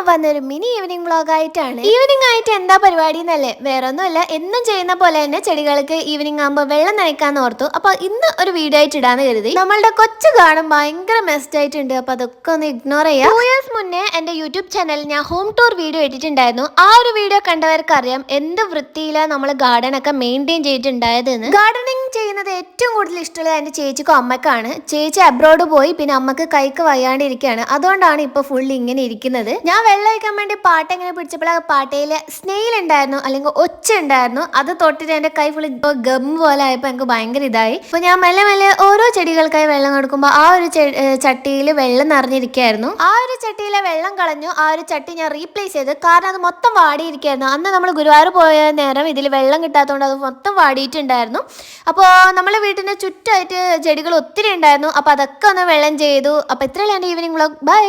ഞാൻ വന്നൊരു mini evening vlog ആയിട്ടാണ്. ഈവനിങ് ആയിട്ട് എന്താ പരിപാടി എന്നല്ലേ, വേറെ ഒന്നുമല്ല, എന്നും ചെയ്യുന്ന പോലെ തന്നെ ചെടികൾക്ക് ഈവനിങ് ആകുമ്പോൾ വെള്ളം നനയ്ക്കാന്ന് ഓർത്തു. അപ്പൊ ഇന്ന് ഒരു വീഡിയോ ആയിട്ട് ഇടാന്ന് കരുതി. നമ്മളുടെ കൊച്ചു ഗാർഡൻ ഭയങ്കര മെസ്റ്റ് ആയിട്ടുണ്ട്. അപ്പൊ അതൊക്കെ ഒന്ന് ഇഗ്നോർ ചെയ്യാം. 2 years മുന്നേ എന്റെ യൂട്യൂബ് ചാനലിൽ ഞാൻ ഹോം ടൂർ വീഡിയോ ഇട്ടിട്ടുണ്ടായിരുന്നു. ആ ഒരു വീഡിയോ കണ്ടവർക്ക് അറിയാം എന്ത് വൃത്തിയിലാണ് നമ്മൾ ഗാർഡൻ ഒക്കെ മെയിൻറ്റെയിൻ ചെയ്തിട്ടുണ്ടായതെന്ന്. ഗാർഡനിങ് ചെയ്യുന്നത് ഏറ്റവും കൂടുതൽ ഇഷ്ടമുള്ളത് എന്റെ ചേച്ചിക്കും അമ്മക്കാണ്. ചേച്ചി അബ്രോഡ് പോയി, പിന്നെ അമ്മക്ക് കൈക്ക് വയ്യാണ്ടിരിക്കുകയാണ്. അതുകൊണ്ടാണ് ഇപ്പൊ ഫുൾ ഇങ്ങനെ ഇരിക്കുന്നത്. ഞാൻ വെള്ളം ഒഴിക്കാൻ വേണ്ടി പാട്ട ഇങ്ങനെ പിടിച്ചപ്പോൾ ആ പാട്ടയില് സ്നെയിൽ ഉണ്ടായിരുന്നു, അല്ലെങ്കിൽ ഒച്ച ഉണ്ടായിരുന്നു. അത് തൊട്ടിട്ട് എന്റെ കൈ ഫുൾ ഗം പോലെ ആയപ്പോൾ എനിക്ക് ഭയങ്കര ഇതായി. അപ്പൊ ഞാൻ മെല്ലെ മെല്ലെ ഓരോ ചെടികൾക്കായി വെള്ളം കൊടുക്കുമ്പോൾ ആ ഒരു ചട്ടിയിൽ വെള്ളം നിറഞ്ഞിരിക്കുകയായിരുന്നു. ആ ഒരു ചട്ടിയിലെ വെള്ളം കളഞ്ഞു. ആ ഒരു ചട്ടി ഞാൻ റീപ്ലേസ് ചെയ്തു, കാരണം അത് മൊത്തം വാടിയിരിക്കുകയായിരുന്നു. അന്ന് നമ്മൾ ഗുരുവായൂർ പോയ നേരം ഇതിൽ വെള്ളം കിട്ടാത്തതുകൊണ്ട് അത് മൊത്തം വാടിയിട്ടുണ്ടായിരുന്നു. അപ്പോൾ നമ്മളെ വീട്ടിന് ചുറ്റുമായിട്ട് ചെടികൾ ഒത്തിരി ഉണ്ടായിരുന്നു. അപ്പോൾ അതൊക്കെ ഒന്ന് വെള്ളം ചെയ്തു. അപ്പോൾ ഇത്രയല്ലേ എൻ്റെ ഈവനിങ് വ്ളോഗ്. ബൈ.